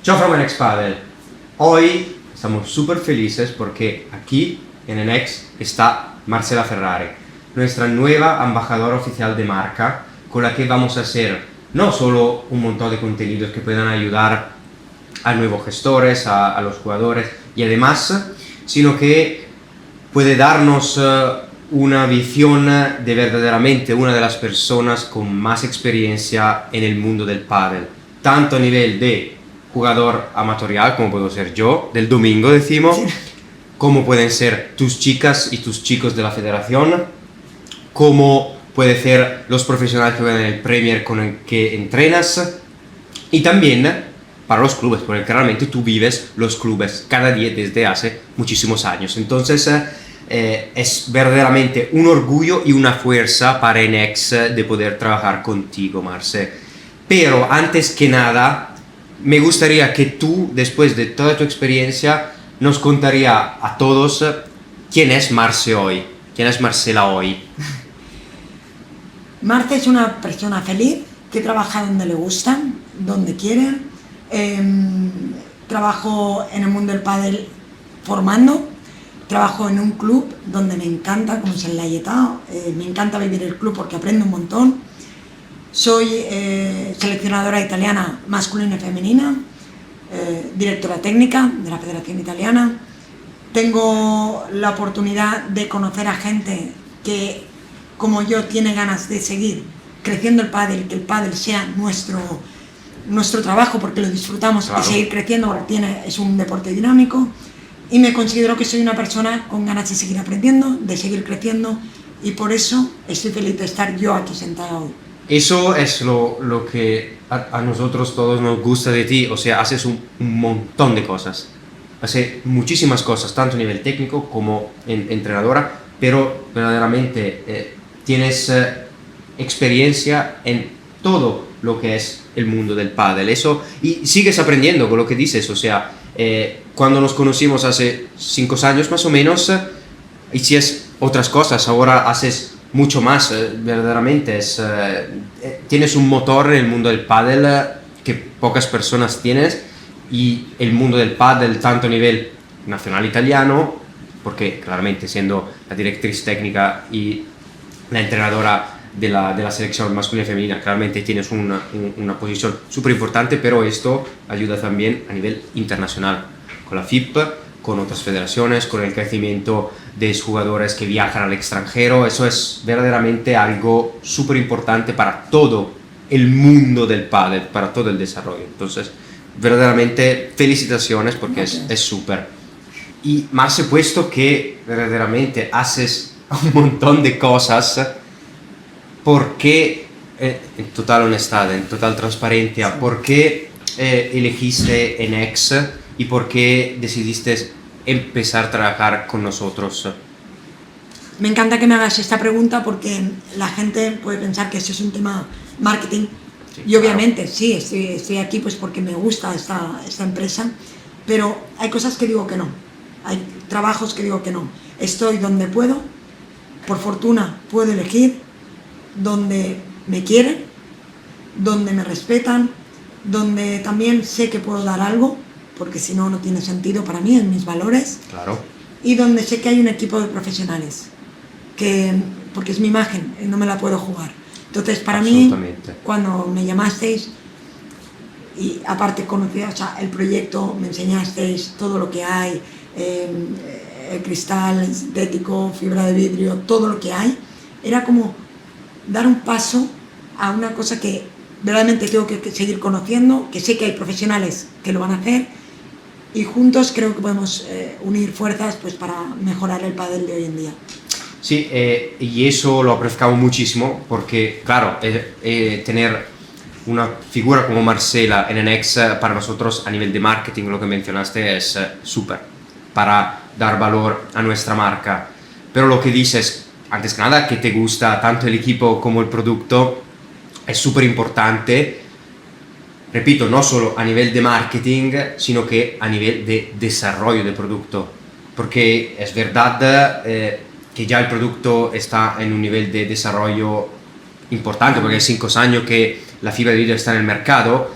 Ciao from NX Padel. Hoy estamos súper felices porque aquí en NX está Marcela Ferrari, nuestra nueva embajadora oficial de marca, con la que vamos a hacer no solo un montón de contenidos que puedan ayudar a nuevos gestores, a los jugadores y además, sino que puede darnos una visión de verdaderamente una de las personas con más experiencia en el mundo del pádel, tanto a nivel de jugador amatorial, como puedo ser yo, del domingo decimos, como pueden ser tus chicas y tus chicos de la federación, como puede ser los profesionales que van en el Premier con el que entrenas, y también para los clubes, porque claramente tú vives los clubes cada día desde hace muchísimos años. Entonces es verdaderamente un orgullo y una fuerza para NX de poder trabajar contigo, Marce. Pero antes que nada, me gustaría que tú, después de toda tu experiencia, nos contaría a todos quién es Marce hoy, quién es Marcela hoy. Marce es una persona feliz que trabaja donde le gusta, donde quiere. Trabajo en el mundo del pádel formando, trabajo en un club donde me encanta, como es el Laietà, me encanta vivir el club porque aprendo un montón. Soy seleccionadora italiana masculina y femenina, directora técnica de la Federación Italiana. Tengo la oportunidad de conocer a gente que, como yo, tiene ganas de seguir creciendo el pádel, que el pádel sea nuestro trabajo porque lo disfrutamos, claro, y seguir creciendo porque es un deporte dinámico, y me considero que soy una persona con ganas de seguir aprendiendo, de seguir creciendo, y por eso estoy feliz de estar yo aquí sentada hoy. Eso es lo que a nosotros todos nos gusta de ti, o sea, haces un montón de cosas, haces muchísimas cosas, tanto a nivel técnico como entrenadora, pero verdaderamente tienes experiencia en todo lo que es el mundo del pádel, eso, y sigues aprendiendo con lo que dices, o sea, cuando nos conocimos hace 5 años más o menos, hicías otras cosas, ahora haces mucho más, verdaderamente, tienes un motor en el mundo del pádel que pocas personas tienes, y el mundo del pádel tanto a nivel nacional italiano, porque claramente siendo la directriz técnica y la entrenadora de la selección masculina y femenina, claramente tienes una posición súper importante, pero esto ayuda también a nivel internacional, con la FIP, con otras federaciones, con el crecimiento de jugadores que viajan al extranjero. Eso es verdaderamente algo súper importante para todo el mundo del pádel, para todo el desarrollo. Entonces, verdaderamente felicitaciones porque es súper. Y Marce, puesto que verdaderamente haces un montón de cosas, ¿por qué, en total honestidad, en total transparencia, por qué elegiste NX y por qué decidiste empezar a trabajar con nosotros? Me encanta que me hagas esta pregunta porque la gente puede pensar que esto es un tema marketing, sí, y obviamente claro, sí, estoy aquí pues porque me gusta esta empresa, pero hay cosas que digo que no, hay trabajos que digo que no. Estoy donde puedo, por fortuna puedo elegir, donde me quieren, donde me respetan, donde también sé que puedo dar algo, porque si no, no tiene sentido para mí, en mis valores. Claro. Y donde sé que hay un equipo de profesionales, porque es mi imagen, no me la puedo jugar. Entonces, para mí, cuando me llamasteis, y aparte conocía, o sea, el proyecto, me enseñasteis todo lo que hay, el cristal sintético, fibra de vidrio, todo lo que hay, era como dar un paso a una cosa que verdaderamente tengo que seguir conociendo, que sé que hay profesionales que lo van a hacer, y juntos creo que podemos unir fuerzas pues para mejorar el pádel de hoy en día. Sí, y eso lo apreciamos muchísimo porque, claro, tener una figura como Marcela en NX para nosotros a nivel de marketing, lo que mencionaste, es súper para dar valor a nuestra marca. Pero lo que dices, antes que nada, que te gusta tanto el equipo como el producto, es súper importante. Repito, no solo a nivel de marketing, sino que a nivel de desarrollo del producto. Porque es verdad que ya el producto está en un nivel de desarrollo importante, porque hay 5 años que la fibra de vidrio está en el mercado,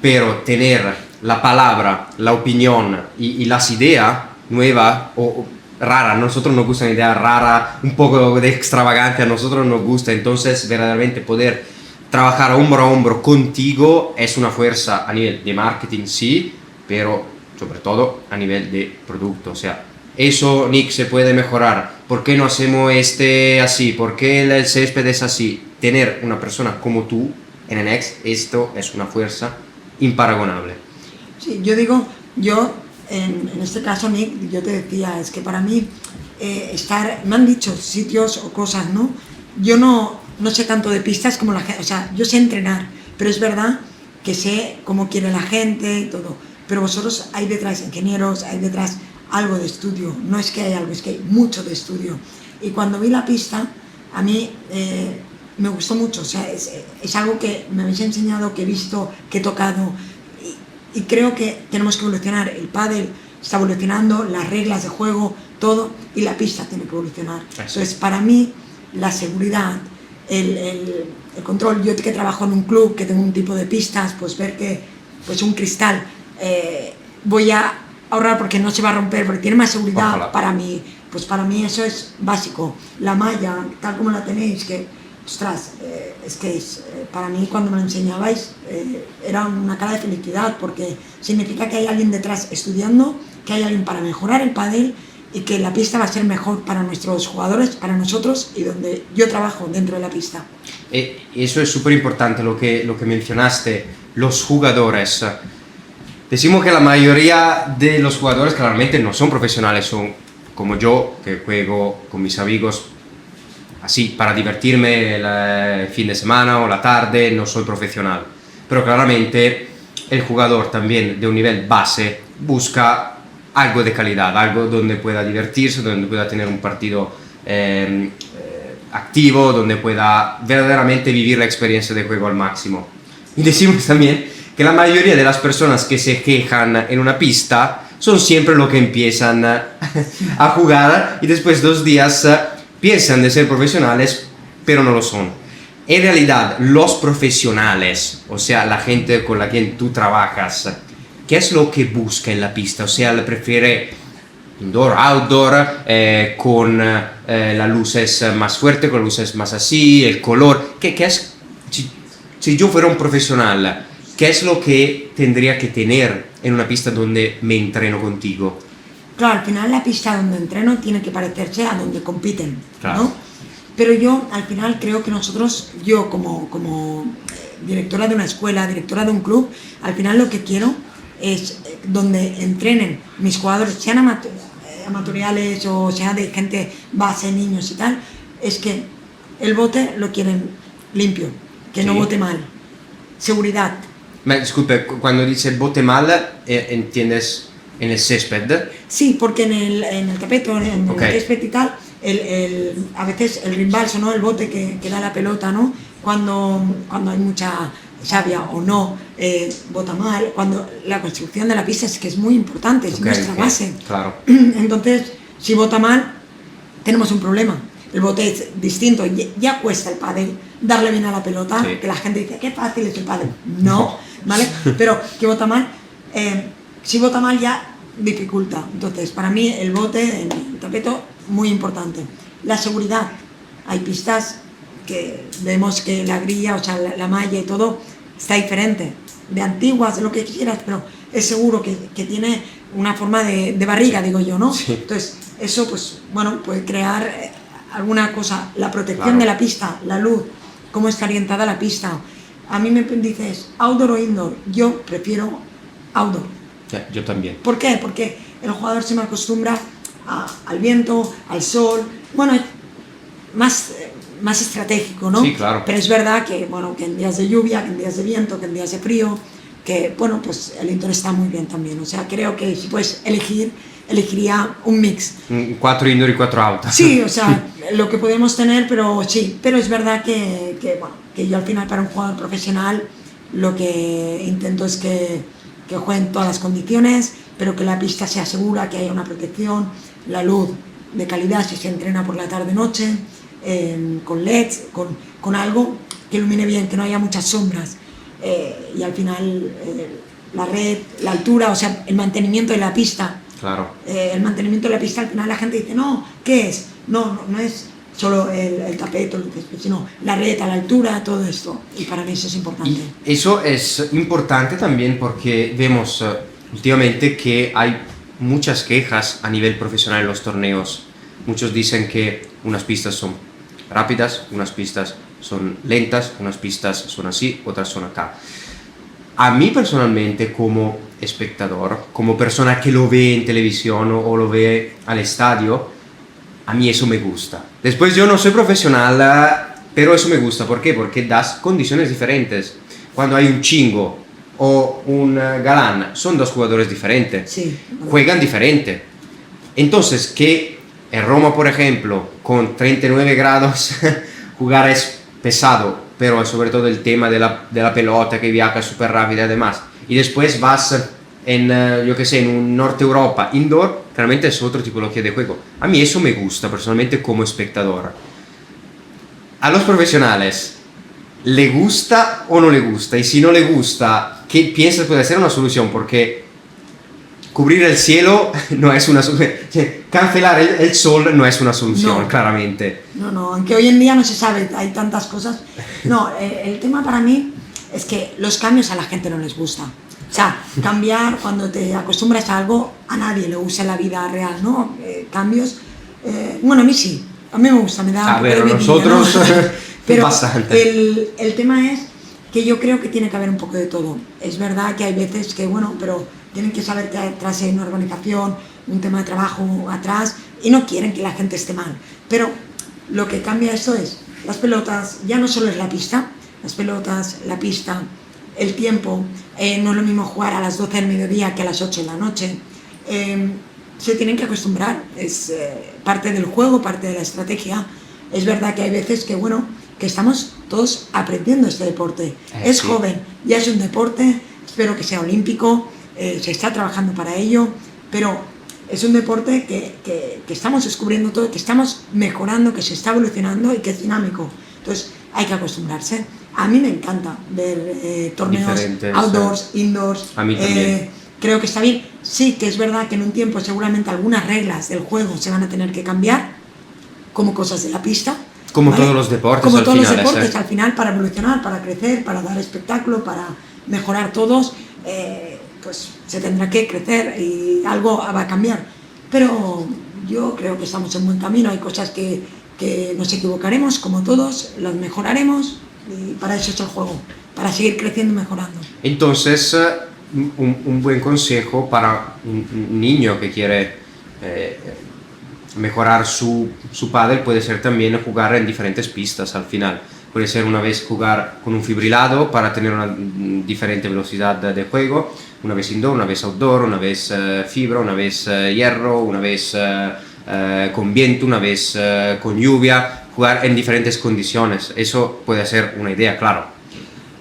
pero tener la palabra, la opinión y las ideas nuevas o raras, a nosotros nos gusta una idea rara, un poco de extravagante, a nosotros nos gusta, entonces verdaderamente poder trabajar hombro a hombro contigo es una fuerza a nivel de marketing, sí, pero sobre todo a nivel de producto, o sea, eso, Nick, se puede mejorar. ¿Por qué no hacemos así? ¿Por qué el césped es así? Tener una persona como tú en NX, esto es una fuerza imparagonable. Sí, yo en este caso, Nick, yo te decía, es que para mí me han dicho sitios o cosas, ¿no? Yo no sé tanto de pistas como la gente, o sea, yo sé entrenar, pero es verdad que sé cómo quiere la gente y todo. Pero vosotros hay detrás ingenieros, hay detrás algo de estudio, no es que hay algo, es que hay mucho de estudio. Y cuando vi la pista, a mí me gustó mucho, o sea, es algo que me habéis enseñado, que he visto, que he tocado, y creo que tenemos que evolucionar. El pádel está evolucionando, las reglas de juego, todo, y la pista tiene que evolucionar. Entonces, para mí, la seguridad, el control, yo que trabajo en un club, que tengo un tipo de pistas, pues ver que pues un cristal voy a ahorrar porque no se va a romper, porque tiene más seguridad. Ojalá. Para mí eso es básico. La malla, tal como la tenéis, que ostras, para mí cuando me lo enseñabais era una cara de felicidad, porque significa que hay alguien detrás estudiando, que hay alguien para mejorar el pádel y que la pista va a ser mejor para nuestros jugadores, para nosotros y donde yo trabajo dentro de la pista. Eso es súper importante lo que mencionaste, los jugadores. Decimos que la mayoría de los jugadores claramente no son profesionales, son como yo, que juego con mis amigos así, para divertirme el fin de semana o la tarde, no soy profesional. Pero claramente el jugador también de un nivel base busca algo de calidad, algo donde pueda divertirse, donde pueda tener un partido activo, donde pueda verdaderamente vivir la experiencia de juego al máximo. Y decimos también que la mayoría de las personas que se quejan en una pista son siempre los que empiezan a jugar y después 2 días piensan de ser profesionales, pero no lo son. En realidad, los profesionales, o sea, la gente con la que tú trabajas, ¿qué es lo que busca en la pista? O sea, ¿le prefiere indoor, outdoor, con las luces más fuertes, con las luces más así, el color? ¿Qué es? Si yo fuera un profesional, ¿qué es lo que tendría que tener en una pista donde me entreno contigo? Claro, al final la pista donde entreno tiene que parecerse a donde compiten, claro, ¿no? Pero yo al final creo que yo como directora de una escuela, directora de un club, al final lo que quiero es donde entrenen mis jugadores, sean amatoriales o sea de gente base, niños y tal, es que el bote lo quieren limpio, que no bote mal. Seguridad. Disculpe, cuando dice bote mal, ¿entiendes en el césped? Sí, porque en el tapeto, en el césped y tal, a veces el rimbalzo, ¿no? El bote que da la pelota, ¿no? Cuando hay mucha savia o no, bota mal. Cuando la construcción de la pista es que es muy importante, es nuestra base. Claro. Entonces, si bota mal, tenemos un problema. El bote es distinto, ya cuesta el pádel darle bien a la pelota, que la gente dice, qué fácil es el pádel. No, ¿vale? Pero que bota mal, si bota mal ya dificulta. Entonces, para mí el bote, el tapeto, muy importante. La seguridad. Hay pistas que vemos que la grilla, o sea, la malla y todo está diferente. De antiguas, lo que quieras, pero es seguro que tiene una forma de barriga, digo yo, ¿no? Sí. Entonces, eso, pues, bueno, puede crear alguna cosa. La protección de la pista, la luz, cómo está orientada la pista. A mí me dices, outdoor o indoor. Yo prefiero outdoor. Yo también. ¿Por qué? Porque el jugador se me acostumbra al viento, al sol. Bueno, más estratégico, ¿no? Sí, claro. Pero es verdad que, bueno, que en días de lluvia, que en días de viento, que en días de frío, que, bueno, pues el indoor está muy bien también. O sea, creo que si puedes elegiría un mix. 4 indoor y 4 out. Sí, o sea, lo que podemos tener, pero sí. Pero es verdad que yo al final para un jugador profesional lo que intento es que jueguen todas las condiciones, pero que la pista sea segura, que haya una protección, la luz de calidad si se entrena por la tarde-noche, con LEDs, con algo que ilumine bien, que no haya muchas sombras. Y al final la red, la altura, o sea, el mantenimiento de la pista. Claro. El mantenimiento de la pista, al final la gente dice, no, ¿qué es? No es solo el tapete, sino la red, a la altura, todo esto. Y para mí eso es importante. Y eso es importante también porque vemos últimamente que hay muchas quejas a nivel profesional en los torneos. Muchos dicen que unas pistas son rápidas, unas pistas son lentas, unas pistas son así, otras son acá. A mí personalmente, como espectador, como persona que lo ve en televisión o lo ve al estadio, a mí eso me gusta. Después yo no soy profesional, pero eso me gusta. ¿Por qué? Porque das condiciones diferentes. Cuando hay un Chingo o un Galán, son dos jugadores diferentes. Sí. Juegan diferente. Entonces, que en Roma, por ejemplo, con 39 grados, jugar es pesado, pero sobre todo el tema de la pelota que viaja súper rápida y demás. Y después vas en, yo que sé, en un Norte Europa indoor, claramente es otra tipología de juego. A mí eso me gusta personalmente como espectador. A los profesionales, ¿le gusta o no le gusta? Y si no le gusta, ¿qué piensas puede ser una solución? Porque cubrir el cielo no es una solución. Cancelar el sol no es una solución, No. Claramente. No, aunque hoy en día no se sabe, hay tantas cosas. No, el tema para mí es que los cambios a la gente no les gusta. O sea, cambiar cuando te acostumbras a algo, a nadie le gusta en la vida real, ¿no? Cambios, bueno, a mí sí, a mí me gusta, me da A un ver, poco de nosotros vidilla, ¿no? Pero bastante. el tema es que yo creo que tiene que haber un poco de todo. Es verdad que hay veces que, bueno, pero tienen que saber que atrás hay una organización, un tema de trabajo atrás, y no quieren que la gente esté mal. Pero lo que cambia esto es, las pelotas, ya no solo es la pista, las pelotas, la pista, el tiempo, no es lo mismo jugar a las 12 del mediodía que a las 8 de la noche. Se tienen que acostumbrar, es parte del juego, parte de la estrategia. Es verdad que hay veces que, bueno, que estamos todos aprendiendo este deporte. Es sí. joven, ya es un deporte, espero que sea olímpico, se está trabajando para ello, pero es un deporte que estamos descubriendo todo, que estamos mejorando, que se está evolucionando y que es dinámico. Entonces hay que acostumbrarse. A mí me encanta ver torneos Diferentes, outdoors, indoors. A mí también. Creo que está bien. Sí, que es verdad que en un tiempo seguramente algunas reglas del juego se van a tener que cambiar, como cosas de la pista. Como ¿vale? todos los deportes Como al todos final, los deportes al final, para evolucionar, para crecer, para dar espectáculo, para mejorar todos, pues se tendrá que crecer y algo va a cambiar. Pero yo creo que estamos en buen camino. Hay cosas que nos equivocaremos, como todos, las mejoraremos y para eso es el juego, para seguir creciendo y mejorando. Entonces, un buen consejo para un niño que quiere mejorar su pádel puede ser también jugar en diferentes pistas al final. Puede ser una vez jugar con un fibrilado para tener una diferente velocidad de juego, una vez indoor, una vez outdoor, una vez fibra, una vez hierro, una vez con viento, una vez con lluvia, jugar en diferentes condiciones. Eso puede ser una idea, claro.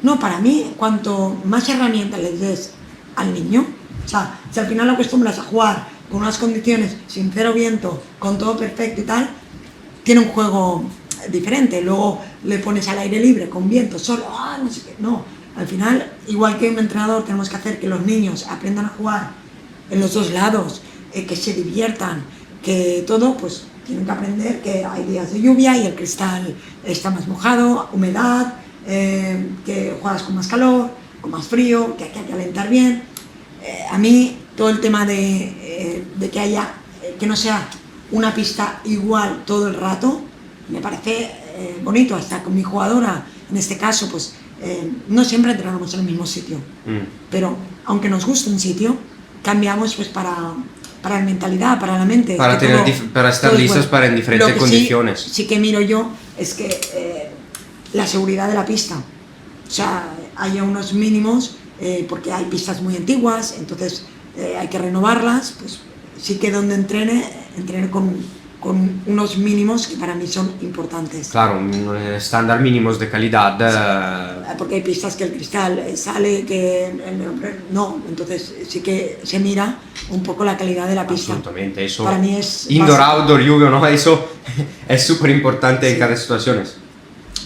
No, para mí, cuanto más herramientas les des al niño, o sea, si al final lo acostumbras a jugar con unas condiciones sin cero viento, con todo perfecto y tal, tiene un juego diferente. Luego le pones al aire libre, con viento, solo, no sé qué. No, al final, igual que un entrenador, tenemos que hacer que los niños aprendan a jugar en los dos lados, que se diviertan, que todo, pues tienen que aprender que hay días de lluvia y el cristal está más mojado, humedad, que juegas con más calor, con más frío, que hay que calentar bien. A mí todo el tema de que haya, que no sea una pista igual todo el rato, me parece bonito. Hasta con mi jugadora, en este caso, pues no siempre entrenamos en el mismo sitio, pero aunque nos guste un sitio, cambiamos pues para la mentalidad, para la mente. Para, para estar listos para en diferentes condiciones. Sí que miro yo es que la seguridad de la pista, o sea, haya unos mínimos, porque hay pistas muy antiguas, entonces hay que renovarlas, pues sí que donde entrene con unos mínimos que para mí son importantes. Claro, un estándar mínimos de calidad. Sí, porque hay pistas que el cristal sale, que no, entonces sí que se mira un poco la calidad de la pista. Absolutamente, eso para mí es indoor, básico. outdoor, lluvia, ¿no? Eso es súper importante en cada situación.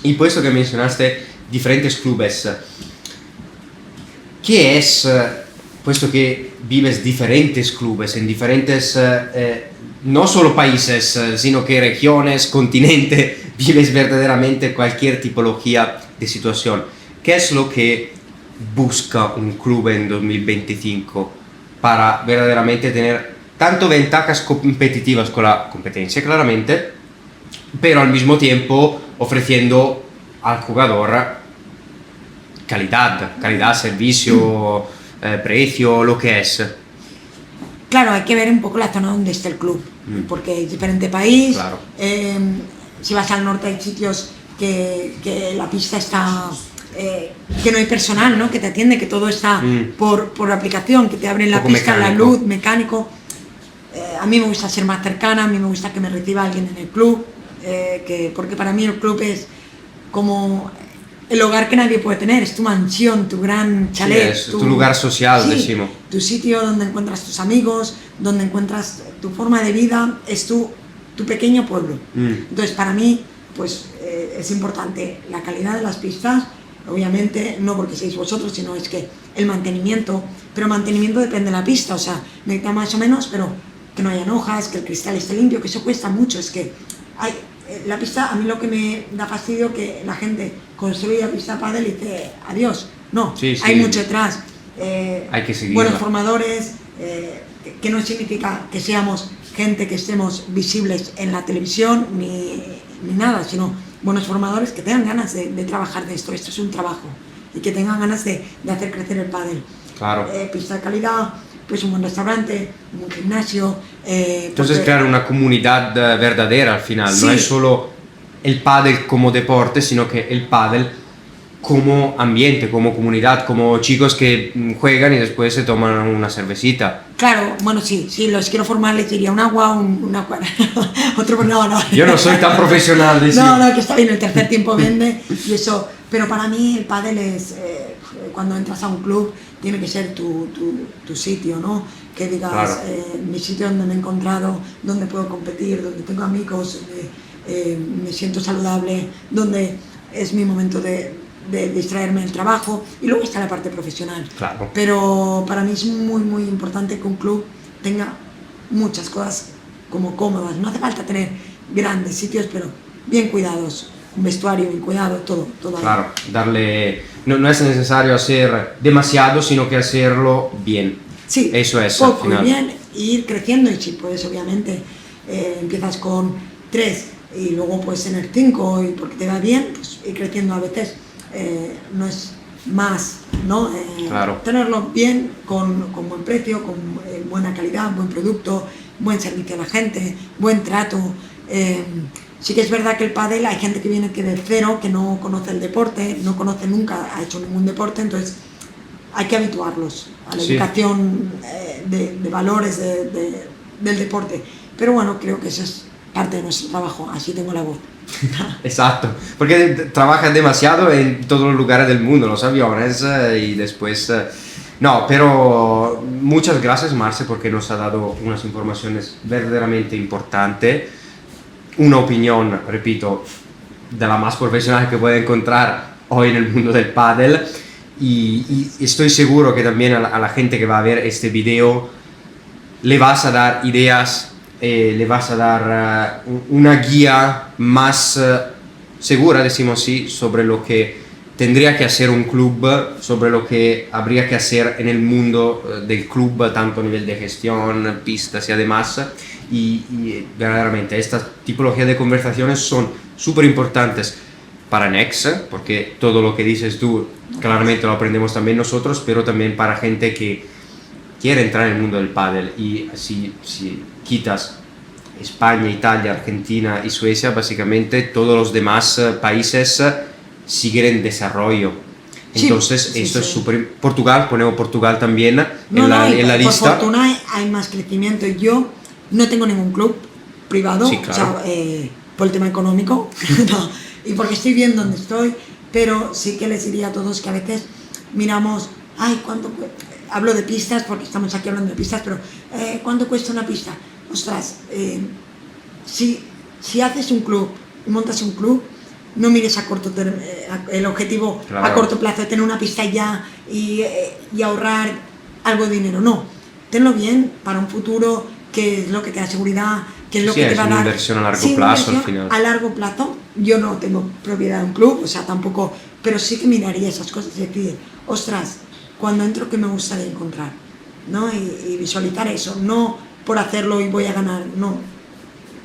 Y puesto que mencionaste diferentes clubes, ¿qué es puesto que vives diferentes clubes en diferentes, no solo países, sino que regiones, continente, vives verdaderamente cualquier tipología de situación. ¿Qué es lo que busca un club en 2025 para verdaderamente tener tanto ventajas competitivas con la competencia, claramente, pero al mismo tiempo ofreciendo al jugador calidad, servicio, precio, lo que es? Claro, hay que ver un poco la zona donde esté el club, porque es diferente país. Claro. Si vas al norte hay sitios que la pista está, que no hay personal, ¿no? Que te atiende, que todo está por aplicación, que te abren la pista, mecánico. La luz, mecánico. A mí me gusta ser más cercana, a mí me gusta que me reciba alguien en el club, porque para mí el club es como el hogar que nadie puede tener, es tu mansión, tu gran chalet. Sí, es tu lugar social, sí, decimos. Tu sitio donde encuentras tus amigos, donde encuentras tu forma de vida, es tu pequeño pueblo. Entonces, para mí, pues es importante la calidad de las pistas, obviamente, no porque seáis vosotros, sino es que el mantenimiento, pero el mantenimiento depende de la pista, o sea, necesita más o menos, pero que no hayan hojas, que el cristal esté limpio, que eso cuesta mucho, es que hay... La pista, a mí lo que me da fastidio que la gente construye la pista pádel y dice adiós. No, sí, hay mucho detrás. Hay que seguirla. Buenos formadores, que no significa que seamos gente que estemos visibles en la televisión ni nada, sino buenos formadores que tengan ganas de trabajar de esto. Esto es un trabajo y que tengan ganas de hacer crecer el pádel. Claro. Pista de calidad, pues un buen restaurante, un buen gimnasio. Entonces crear una comunidad verdadera al final, sí. No es solo el pádel como deporte, sino que el pádel como ambiente, como comunidad, como chicos que juegan y después se toman una cervecita. Claro, bueno, sí, los quiero formar, les diría un agua, otro, pues no. Yo no soy tan profesional de eso. No, que está bien, el tercer tiempo vende y eso, pero para mí el pádel es, cuando entras a un club, tiene que ser tu sitio, ¿no? Que digas, claro. Mi sitio donde me he encontrado, donde puedo competir, donde tengo amigos, me siento saludable, donde es mi momento de distraerme del trabajo, y luego está la parte profesional. Claro. Pero para mí es muy, muy importante que un club tenga muchas cosas como cómodas. No hace falta tener grandes sitios, pero bien cuidados. Un vestuario bien cuidado, todo claro, darle... No es necesario hacer demasiado, sino que hacerlo bien. Sí, eso es. Poco y bien, y ir creciendo, y si puedes, obviamente, empiezas con 3 y luego puedes tener 5, y porque te va bien, pues ir creciendo a veces. No es más, ¿no? Claro. Tenerlo bien, con buen precio, con buena calidad, buen producto, buen servicio a la gente, buen trato. Sí que es verdad que el pádel, hay gente que viene que de cero, que no conoce el deporte, no conoce nunca, ha hecho ningún deporte, entonces hay que habituarlos a la educación de valores del deporte. Pero bueno, creo que eso es parte de nuestro trabajo, así tengo la voz. Exacto, porque trabajas demasiado en todos los lugares del mundo, los aviones y después... No, pero muchas gracias, Marce, porque nos ha dado unas informaciones verdaderamente importantes, una opinión, repito, de la más profesional que puede encontrar hoy en el mundo del pádel, y estoy seguro que también a la gente que va a ver este video le vas a dar ideas, le vas a dar una guía más segura, decimos así, sobre lo que tendría que hacer un club, sobre lo que habría que hacer en el mundo del club, tanto a nivel de gestión, pistas y además. Y verdaderamente esta tipología de conversaciones son súper importantes para Nex, porque todo lo que dices tú claramente lo aprendemos también nosotros, pero también para gente que quiere entrar en el mundo del pádel. Y si quitas España, Italia, Argentina y Suecia, básicamente todos los demás países siguen en desarrollo. Entonces, sí, esto es súper... Portugal, ponemos Portugal también en la lista. Por fortuna hay más crecimiento. Yo no tengo ningún club privado, sí, claro. O sea, por el tema económico, no, y porque estoy bien donde estoy, pero sí que les diría a todos que a veces miramos, ¿cuánto cuesta? Hablo de pistas porque estamos aquí hablando de pistas, pero ¿cuánto cuesta una pista? Ostras, si haces un club y montas un club, no mires el objetivo, claro, a corto plazo, tener una pista ya y ahorrar algo de dinero, no. Tenlo bien para un futuro, que es lo que te da seguridad, que es lo Sí, que te es va a una dar. inversión a largo Sí, una plazo al inversión final. a largo plazo. Yo no tengo propiedad de un club, o sea, tampoco, pero sí que miraría esas cosas y decir, ostras, cuando entro, ¿qué me gustaría encontrar? ¿No? Y visualizar eso, no por hacerlo y voy a ganar,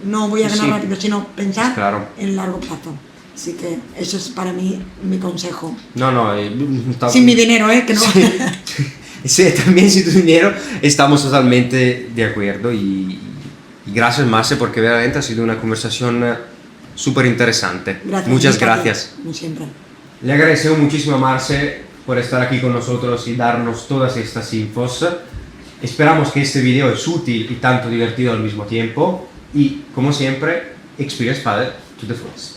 no voy a ganar Sí, rápido, sino pensar claro. en largo plazo. Así que eso es para mí mi consejo. No, Sin mi dinero, que no. Sí, sí, también sin tu dinero estamos totalmente de acuerdo y gracias Marce porque veramente ha sido una conversación súper interesante. Gracias. Muchas Mica, a ti, gracias. como siempre. Le agradecemos muchísimo a Marce por estar aquí con nosotros y darnos todas estas infos. Esperamos que este video es útil y tanto divertido al mismo tiempo y como siempre, Experience Padel to the fullest.